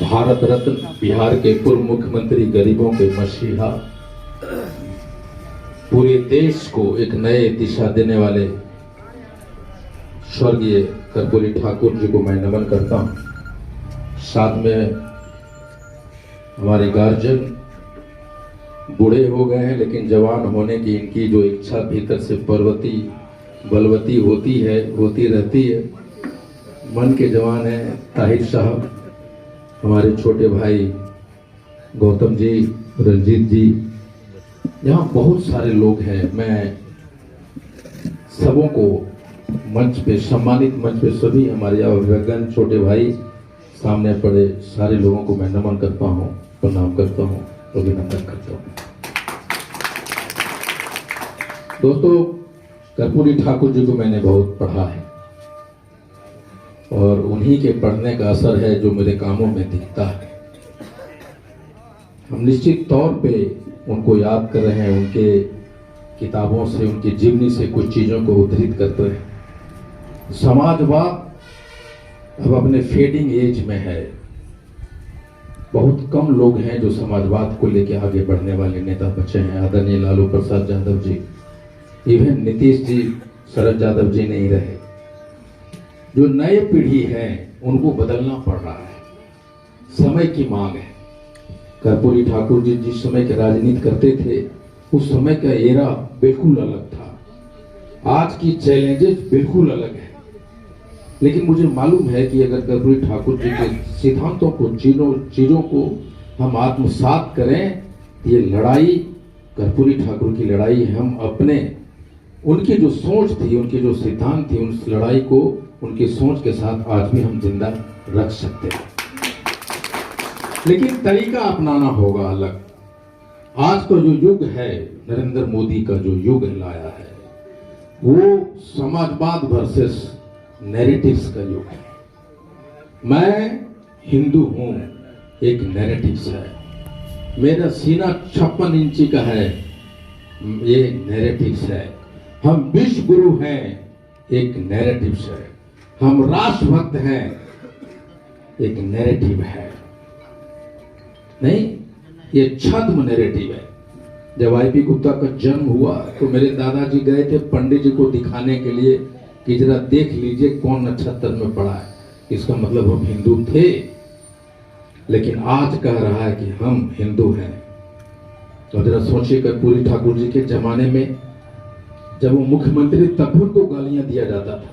भारत रत्न बिहार के पूर्व मुख्यमंत्री, गरीबों के मसीहा, पूरे देश को एक नए दिशा देने वाले स्वर्गीय कर्पूरी ठाकुर जी को मैं नमन करता हूं। साथ में हमारे गार्जियन बूढ़े हो गए हैं, लेकिन जवान होने की इनकी जो इच्छा भीतर से बलवती होती रहती है। मन के जवान हैं ताहिर साहब, हमारे छोटे भाई गौतम जी, रंजीत जी, यहाँ बहुत सारे लोग हैं। मैं सबों को मंच पे, सम्मानित मंच पे सभी हमारे अभिभावक, छोटे भाई, सामने पड़े सारे लोगों को मैं नमन करता हूँ, प्रणाम करता हूँ, अभिनंदन करता हूँ। दोस्तों, कर्पूरी ठाकुर जी को मैंने बहुत पढ़ा है और उन्हीं के पढ़ने का असर है जो मेरे कामों में दिखता है। हम निश्चित तौर पे उनको याद कर रहे हैं, उनके किताबों से, उनकी जीवनी से कुछ चीज़ों को उद्धृत करते हैं। समाजवाद अब अपने फेडिंग एज में है। बहुत कम लोग हैं जो समाजवाद को लेकर आगे बढ़ने वाले नेता बचे हैं। आदरणीय लालू प्रसाद यादव जी, इवन नीतीश जी, शरद यादव जी नहीं रहे। जो नए पीढ़ी है उनको बदलना पड़ रहा है, समय की मांग है। कर्पूरी ठाकुर जी जिस समय के राजनीति करते थे, उस समय का एरा बिल्कुल अलग था। आज की चैलेंजेस बिल्कुल अलग है। लेकिन मुझे मालूम है कि अगर कर्पूरी ठाकुर जी के सिद्धांतों को, चीजों को हम आत्मसात करें, ये लड़ाई कर्पूरी ठाकुर की लड़ाई है। हम अपने, उनकी जो सोच थी, उनके जो सिद्धांत थी, उस लड़ाई को उनकी सोच के साथ आज भी हम जिंदा रख सकते हैं। लेकिन तरीका अपनाना होगा अलग। आज का जो युग है, नरेंद्र मोदी का जो युग लाया है, वो समाजवाद वर्सेस नैरेटिव्स का युग है। मैं हिंदू हूं, एक नैरेटिव्स है। मेरा सीना 56 इंची का है, ये नैरेटिव्स है। हम विश्व गुरु हैं, एक नैरेटिव्स है। हम राष्ट्रभक्त हैं, एक नैरेटिव है। नहीं, ये छद्म नैरेटिव है। जब आईपी गुप्ता का जन्म हुआ तो मेरे दादाजी गए थे पंडित जी को दिखाने के लिए कि जरा देख लीजिए कौन नक्षत्र में पड़ा है। इसका मतलब हम हिंदू थे। लेकिन आज कह रहा है कि हम हिंदू हैं। तो जरा सोचिए, कर्पूरी ठाकुर जी के जमाने में जब वो मुख्यमंत्री, तब उनको गालियां दिया जाता था।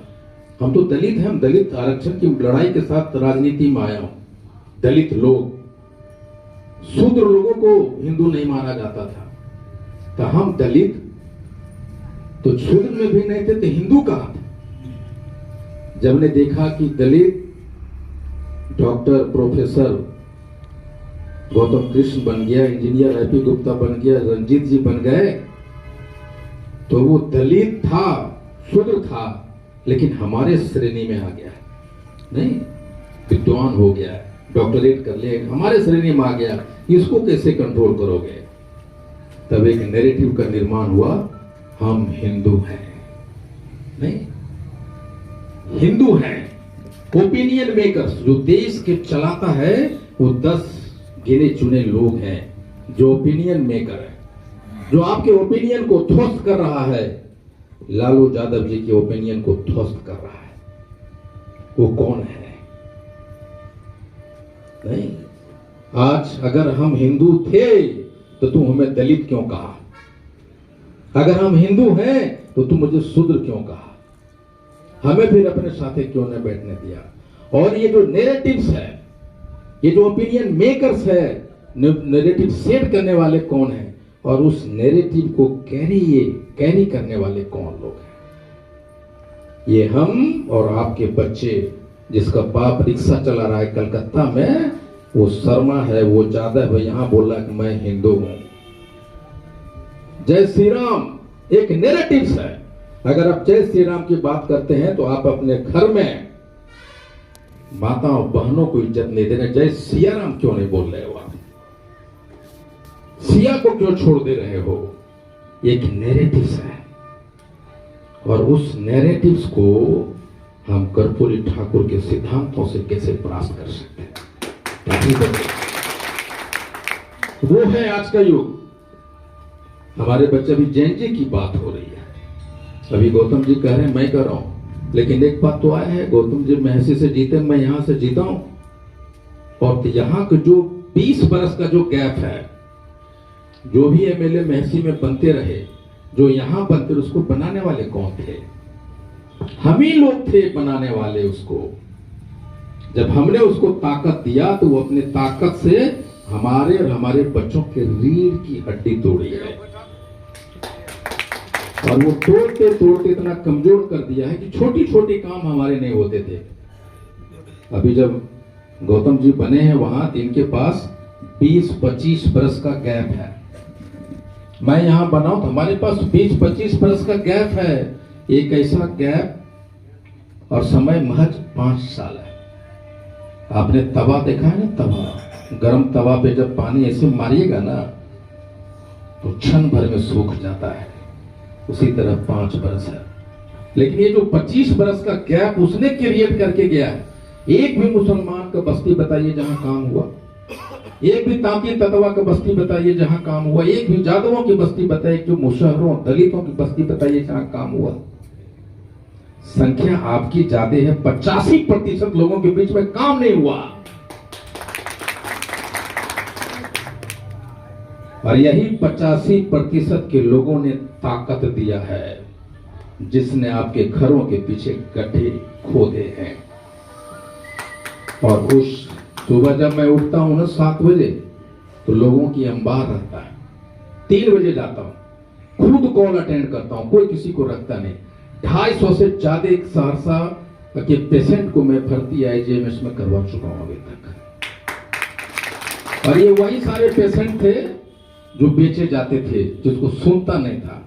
हम तो दलित हैं, हम दलित आरक्षण की लड़ाई के साथ राजनीति में आया हूं। दलित लोग, शूद्र लोगों को हिंदू नहीं माना जाता था। तो हम दलित तो शूद्र में भी नहीं थे, तो हिंदू कहां थे? जब ने देखा कि दलित डॉक्टर, प्रोफेसर गौतम कृष्ण बन गया, इंजीनियर आईपी गुप्ता बन गया, रंजीत जी बन गए, तो वो दलित था, शूद्र था, लेकिन हमारे श्रेणी में आ गया। नहीं, विद्वान हो गया, डॉक्टरेट कर ले, हमारे श्रेणी में आ गया। इसको कैसे कंट्रोल करोगे? तब एक नैरेटिव का निर्माण हुआ, हम हिंदू हैं। नहीं, हिंदू हैं। ओपिनियन मेकर्स जो देश के चलाता है, वो 10 गिने चुने लोग हैं जो ओपिनियन मेकर है, जो आपके ओपिनियन को ध्वस्त कर रहा है। लालू यादव जी के ओपिनियन को ध्वस्त कर रहा है। वो कौन है? नहीं, आज अगर हम हिंदू थे तो तुम हमें दलित क्यों कहा? अगर हम हिंदू हैं तो तुम मुझे शूद्र क्यों कहा? हमें फिर अपने साथे क्यों न बैठने दिया? और ये जो नैरेटिव्स है, ये जो ओपिनियन मेकर्स है, नैरेटिव सेट करने वाले कौन है? और उस नैरेटिव को कैरी करने वाले कौन लोग हैं? ये हम और आपके बच्चे, जिसका बाप रिक्शा चला रहा है कलकत्ता में, वो शर्मा है, वो यादव है, यहां बोल रहा है कि मैं हिंदू हूं। जय श्री राम एक नैरेटिव्स है। अगर आप जय श्री राम की बात करते हैं तो आप अपने घर में माताओं बहनों को इज्जत नहीं दे रहे। जय सिया राम क्यों नहीं बोल रहे हो? आप सिया को क्यों छोड़ दे रहे हो? एक नैरेटिव्स है, और उस नैरेटिव्स को हम कर्पूरी ठाकुर के सिद्धांतों से कैसे परास्त कर सकते हैं। कैसे बदले, वो है आज का युग। हमारे बच्चे, अभी जैन जी की बात हो रही है, अभी गौतम जी कह रहे हैं, मैं कर रहा हूं, लेकिन एक बात तो आया है, गौतम जी महसी से जीते, मैं यहां से जीता हूं, और यहां का जो 20 बरस का जो गैप है, जो भी एमएलए महसी में बनते रहे, जो यहां बनते रहे, उसको बनाने वाले कौन थे? हम ही लोग थे बनाने वाले उसको। जब हमने उसको ताकत दिया तो वो अपने ताकत से हमारे और हमारे बच्चों के रीढ़ की हड्डी तोड़ी है, और वो तोड़ते तोड़ते इतना कमजोर कर दिया है कि छोटी छोटी काम हमारे नहीं होते थे। अभी जब गौतम जी बने हैं वहां, इनके पास 20-25 बरस का गैप है। मैं यहां बना हूं तो हमारे पास 20-25 बरस का गैप है। एक ऐसा गैप और समय महज 5 साल है। आपने तवा देखा है ना, तवा, गरम तवा पे जब पानी ऐसे मारिएगा ना तो क्षण भर में सूख जाता है, उसी तरह 5 बरस है। लेकिन ये जो 25 बरस का गैप उसने क्रिएट करके गया है। एक भी मुसलमान का बस्ती बताइए जहां काम हुआ, एक भी तांती ततवा का बस्ती बताइए जहां काम हुआ, एक भी जादवों की बस्ती बताइए, जो मुशहरों दलितों की बस्ती बताइए जहां काम हुआ। संख्या आपकी ज्यादा है, 85% लोगों के बीच में काम नहीं हुआ। और यही 85% के लोगों ने ताकत दिया है, जिसने आपके घरों के पीछे गड्ढे खोदे हैं। और उस सुबह जब मैं उठता हूं ना 7 बजे, तो लोगों की अंबार रहता है। 3 बजे जाता हूं, खुद कॉल अटेंड करता हूं, कोई किसी को रखता नहीं। 250 से ज्यादा सहरसा के पेशेंट को मैं भर्ती आईजीएमएस में करवा चुका हूं अभी तक। और ये वही सारे पेशेंट थे जो बेचे जाते थे, जिसको सुनता नहीं था।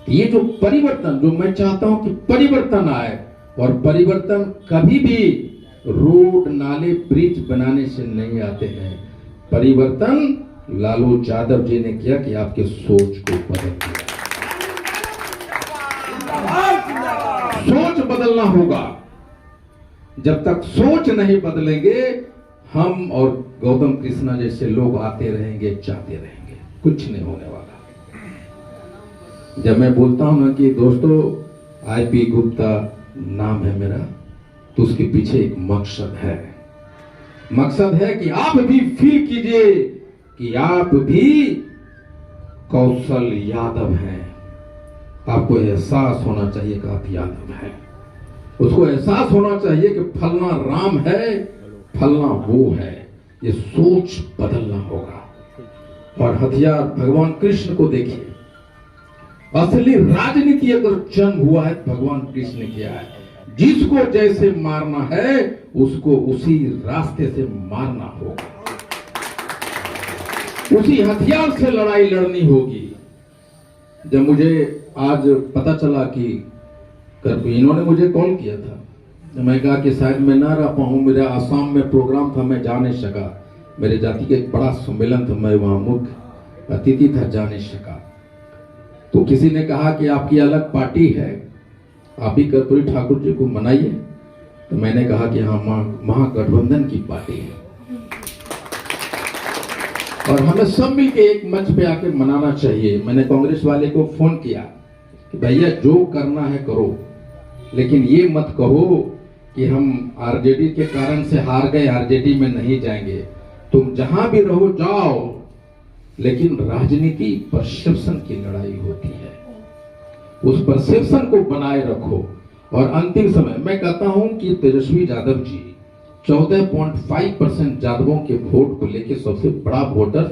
ये जो परिवर्तन, जो मैं चाहता हूं कि परिवर्तन आए, और परिवर्तन कभी भी रोड नाले ब्रिज बनाने से नहीं आते हैं। परिवर्तन लालू यादव जी ने किया कि आपके सोच को बदल दिया। सोच बदलना होगा। जब तक सोच नहीं बदलेंगे, हम और गौतम कृष्णा जैसे लोग आते रहेंगे, जाते रहेंगे, कुछ नहीं होने वाला। जब मैं बोलता हूं ना कि दोस्तों आईपी गुप्ता नाम है मेरा, तो उसके पीछे एक मकसद है। मकसद है कि आप भी फील कीजिए कि आप भी कौशल यादव हैं। आपको एहसास होना चाहिए कि आप यादव हैं। उसको एहसास होना चाहिए कि फलना राम है, फलना वो है। ये सोच बदलना होगा। और हथियार भगवान कृष्ण को देखिए। असली राजनीति अगर जन्म हुआ है भगवान कृष्ण ने किया है। जिसको जैसे मारना है उसको उसी रास्ते से मारना होगा, उसी हथियार से लड़ाई लड़नी होगी। जब मुझे आज पता चला कि इन्होंने मुझे कॉल किया था, तो मैं कहा कि शायद मैं ना रह पाऊं, मेरा आसाम में प्रोग्राम था, मैं जा नहीं सका। मेरे जाति का एक बड़ा सम्मेलन था, मैं वहां मुख्य अतिथि था, जा नहीं सका। तो किसी ने कहा कि आपकी अलग पार्टी है, आप भी कर्पूरी ठाकुर जी को मनाइए। तो मैंने कहा कि हाँ, महागठबंधन की पार्टी है और हमें सब मिलके एक मंच पे आके मनाना चाहिए। मैंने कांग्रेस वाले को फोन किया कि भैया जो करना है करो, लेकिन ये मत कहो कि हम आरजेडी के कारण से हार गए, आरजेडी में नहीं जाएंगे। तुम जहां भी रहो जाओ, लेकिन राजनीति परसेप्शन की लड़ाई होती है, उस परसेप्शन को बनाए रखो। और अंतिम समय मैं कहता हूं कि तेजस्वी यादव जी 14.5% यादवों के वोट को लेकर सबसे बड़ा वोटर,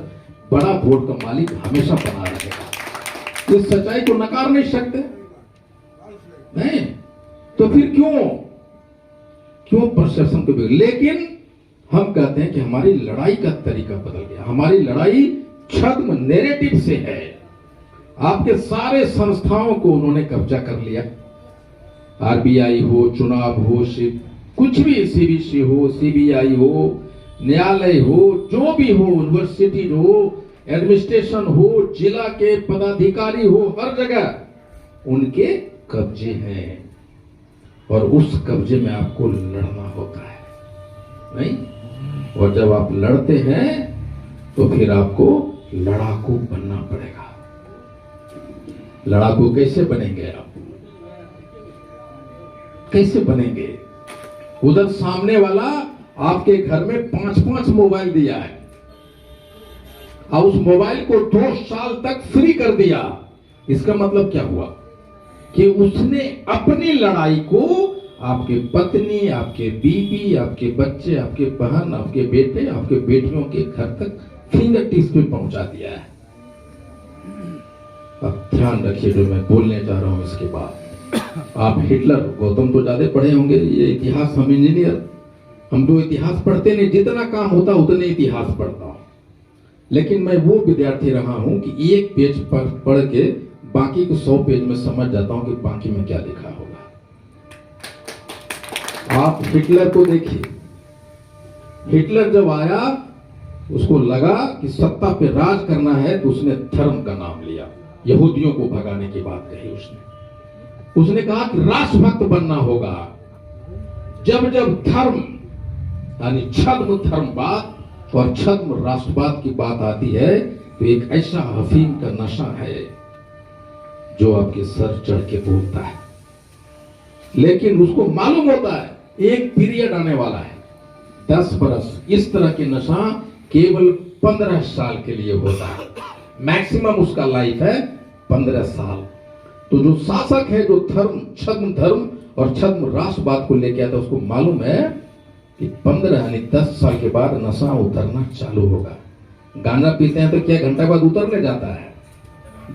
बड़ा वोट का मालिक हमेशा बना रहेगा। इस सच्चाई को नकार नहीं सकते, नहीं तो फिर क्यों परसेप्शन को बिगड़। लेकिन हम कहते हैं कि हमारी लड़ाई का तरीका बदल गया। हमारी लड़ाई छद्म नैरेटिव से है। आपके सारे संस्थाओं को उन्होंने कब्जा कर लिया। आरबीआई हो, चुनाव हो, कुछ भी, सीबीसी हो, सीबीआई हो, न्यायालय हो, जो भी हो, यूनिवर्सिटी हो, एडमिनिस्ट्रेशन हो, जिला के पदाधिकारी हो, हर जगह उनके कब्जे हैं और उस कब्जे में आपको लड़ना होता है। नहीं और जब आप लड़ते हैं तो फिर आपको लड़ाकू बनना पड़ेगा। लड़ाकू कैसे बनेंगे आप? कैसे बनेंगे? उधर सामने वाला आपके घर में 5-5 मोबाइल दिया है और उस मोबाइल को 2 साल तक फ्री कर दिया। इसका मतलब क्या हुआ कि उसने अपनी लड़ाई को आपके पत्नी, आपके बीवी, आपके बच्चे, आपके बहन, आपके बेटे, आपके बेटियों के घर तक फिंगर टिप्स पे पहुंचा दिया है। अब ध्यान रखिए जो मैं बोलने जा रहा हूं इसके बाद। आप हिटलर, गौतम तो ज्यादा पढ़े होंगे, ये इतिहास, हम इंजीनियर, हम तो इतिहास पढ़ते नहीं, जितना काम होता उतने इतिहास पढ़ता हूं। लेकिन मैं वो विद्यार्थी रहा हूं कि एक पेज पढ़ के बाकी को 100 पेज में समझ जाता हूं कि बाकी में क्या लिखा होगा। आप हिटलर को देखिए। हिटलर जब आया, उसको लगा कि सत्ता पे राज करना है, तो उसने धर्म का नाम लिया। यहूदियों को भगाने की बात कही उसने कहा कि राष्ट्रभक्त बनना होगा। जब जब धर्म यानी छद्म धर्मवाद और छद्म राष्ट्रवाद की बात आती है, तो एक ऐसा अफीम का नशा है जो आपके सर चढ़ के बोलता है। लेकिन उसको मालूम होता है एक पीरियड आने वाला है, 10 बरस। इस तरह के नशा केवल 15 साल के लिए होता है। मैक्सिमम उसका लाइफ है 15 साल। तो जो शासक है, जो छद्म धर्म और छद्म राष्ट्रवाद को लेके आता है, उसको मालूम है कि 15 यानी 10 साल के बाद नशा उतरना चालू होगा। गांजा पीते हैं तो क्या घंटा बाद उतरने जाता है?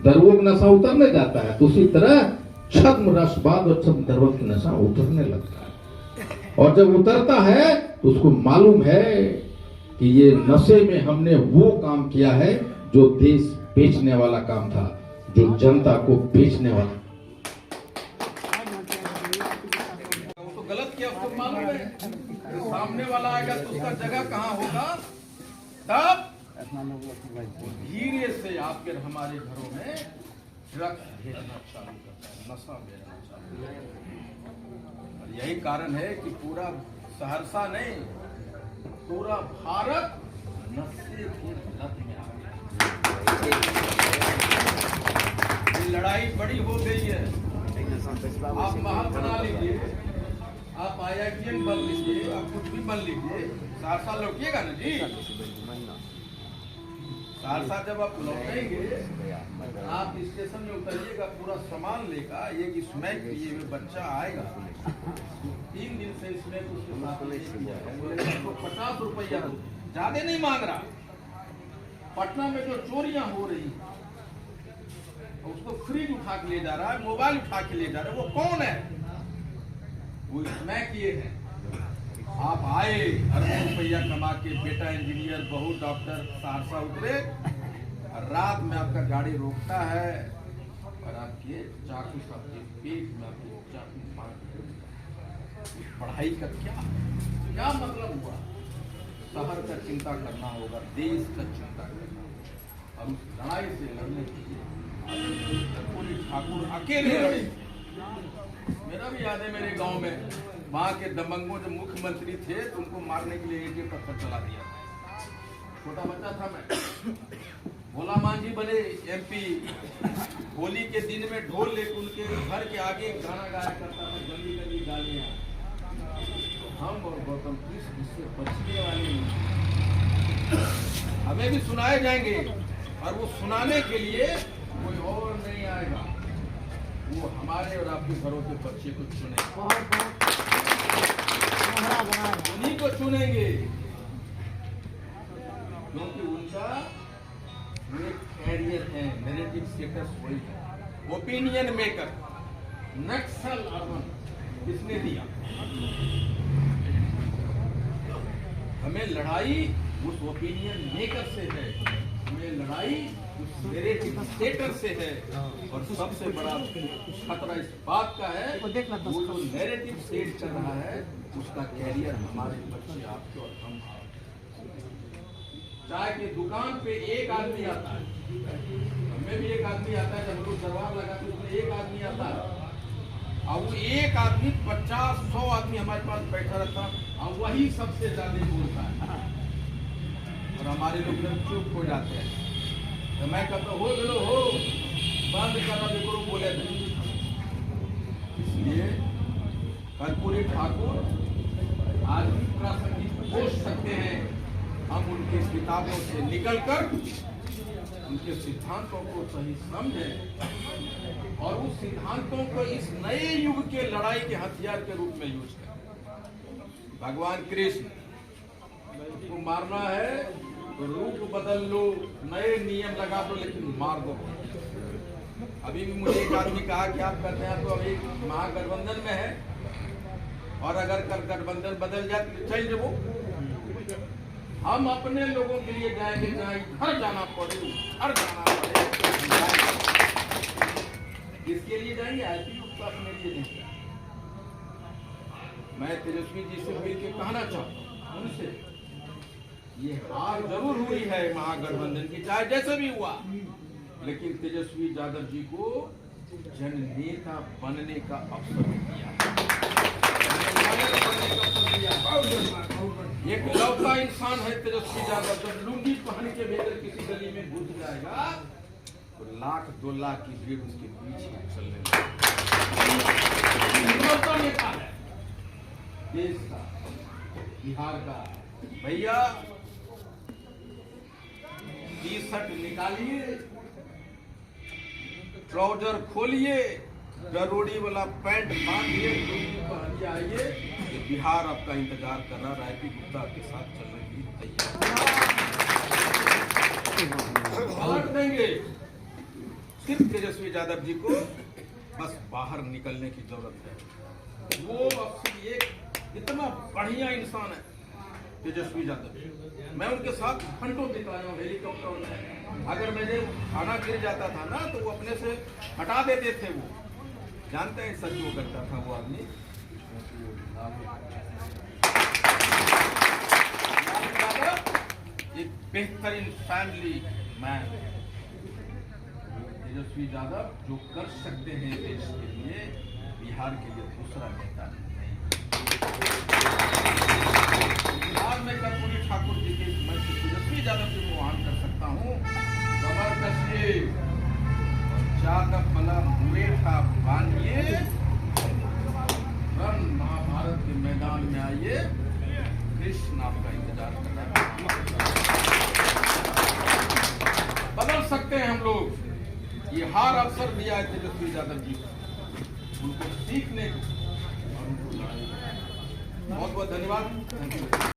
दरवों का नशा उतरने जाता है। तो उसी तरह छद्म राष्ट्रवाद और छद्म धर्म की नशा उतरने लगता है। और जब उतरता है तो उसको मालूम है कि ये नशे में हमने वो काम किया है जो देश बेचने वाला काम था, जो जनता को बेचने वाला। तो गलत किया, उसको मालूम है सामने वाला आएगा तो उसका जगह कहाँ होगा। तब धीरे से आपके हमारे घरों में ड्रग्स भेजना चालू करता है, नशा भेजना चालू करता है। और यही कारण है कि पूरा सहरसा नहीं, पूरा भारत नशे के लत में आ गया। ये लड़ाई बड़ी हो गई है। आप महल बना लीजिए, आप IITM बन लीजिए, आप कुछ भी बन लीजिए, सहरसा लौटिएगा ना जी। सहरसा जब आप लौटेंगे, आप स्टेशन में उतरिएगा, पूरा सामान लेकर एक स्मैक पिए हुए बच्चा आएगा। 3 दिन से स्मैक उसके साथ बोलेगा 50 रुपया, ज्यादा नहीं मांग रहा। पटना में जो चोरियां हो रही, उसको फ्रिज उठा के ले जा रहा है, मोबाइल उठा के ले जा रहा है, वो कौन है? वो स्मैक ये है। आप आए अरबों रुपया कमा के, बेटा इंजीनियर, बहू डॉक्टर, सहरसा उतरे, रात में आपका गाड़ी रोकता है और आपके चाकू से आपके पेट में आपके चाकू मार देता। पढ़ाई का क्या मतलब हुआ? शहर का चिंता करना होगा, देश का चिंता करना होगा। और उस लड़ाई से लड़ने के लिए पूरी ठाकुर अकेले लड़े। मेरा भी याद है, मेरे गांव में वहां के दबंगों जो मुख्यमंत्री थे तो उनको मारने के लिए एक पत्थर चला दिया। छोटा बच्चा था मैं, भोला मांझी बने MP। होली के दिन में ढोल लेकर उनके घर के आगे गाना गाया करता था, गली गली गालियां। हम और गौतम कृष्ण इससे बचने वाले नहीं, हमें भी सुनाए जाएंगे। और वो सुनाने के लिए कोई और नहीं आएगा, वो हमारे और आपके घरों के बच्चे को चुनेंगे, उन्हीं को चुनेंगे, क्योंकि उनका एक कैरियर है, नैरेटिव स्टेटस वही है। ओपिनियन मेकर, नक्सल अर्बन किसने दिया? हमें लड़ाई उस ओपिनियन मेकर से है, हमें लड़ाई उस नैरेटिव स्टेटर से है। और सबसे बड़ा खतरा इस बात का है, वो जो नैरेटिव सेट कर रहा है उसका कैरियर हमारे बच्चे, आपके और हम। चाय की दुकान पे एक आदमी आता है, हमें भी एक आदमी आता है, जब हम लोग दरबार लगाते उसमें एक आदमी आता है, और वो एक आदमी 50-100 आदमी हमारे पास बैठा रहता और वही सबसे ज्यादा बोलता है। हमारे लोग जब चुप हो जाते हैं तो मैं कहता हो बोलो हो बंद करना बिल्कुल बोले नहीं। इसलिए कर्पूरी ठाकुर आज भी प्रासंगिक हो सकते हैं। हम उनके किताबों से निकलकर उनके सिद्धांतों को सही समझें और उस सिद्धांतों को इस नए युग के लड़ाई के हथियार के रूप में यूज करें। भगवान कृष्ण को मारना है तो रूप बदल लो, नए नियम लगा दो, लेकिन मार दो। अभी भी मुझे एक आदमी कहा कि आप कहते हैं तो अभी महागठबंधन में है और अगर कल गठबंधन बदल जाए तो चल जाओ। हम अपने लोगों के लिए जाएंगे, जहाँ घर जाना पड़े घर जाना पड़े, इसके लिए जाएंगे। आईपी तो अपने लिए नहीं। मैं तेजस्वी जी से मिल के कहना चाहता हूँ उनसे, ये हार जरूर हुई है महागठबंधन की, चाहे जैसे भी हुआ, लेकिन तेजस्वी यादव जी को जननेता बनने का अवसर दिया। एक लौटा इंसान है तेजस्वी यादव। जब लुंगी पहन के भीतर किसी गली में घुस जाएगा तो 1-2 लाख की भीड़ उसके पीछे चलने लगेगी। लौटा नेता है देश का, बिहार का। भैया टी-शर्ट निकालिए, ट्राउजर खोलिए, गरोड़ी वाला पैंट बांधिए, लुंगी पहनिए, आइए। बिहार आपका इंतजार कर रहा है। रायपी गुप्ता के साथ चलने की तैयार। पलट देंगे। सिर्फ तेजस्वी यादव जी को बस बाहर निकलने की जरूरत है। वो अब एक इतना बढ़िया इंसान है तेजस्वी यादव। मैं उनके साथ घंटों बिताया हूँ हेलीकॉप्टर में। अगर मेरे खाना गिर जाता था ना तो वो अपने से हटा देते थे। वो जानते हैं सच वो करता था वो आदमी। एक बेहतरीन फैमिली मैन तेजस्वी यादव, जो कर सकते हैं देश के लिए, बिहार के लिए दूसरा नेता नहीं। बिहार में कर्पूरी ठाकुर जी के मैं तेजस्वी यादव जी को आह्वान कर सकता हूँ, कमर कसिए, चादर मुरेठा बांधिए, रण महाभारत के मैदान में आइए। कृष्ण आपका इंतजार कर रहा है। बदल सकते हैं हम लोग। ये हार अवसर दिया है तेजस्वी यादव जी को, उनको सीखने और उनको लड़ाई। बहुत बहुत धन्यवाद।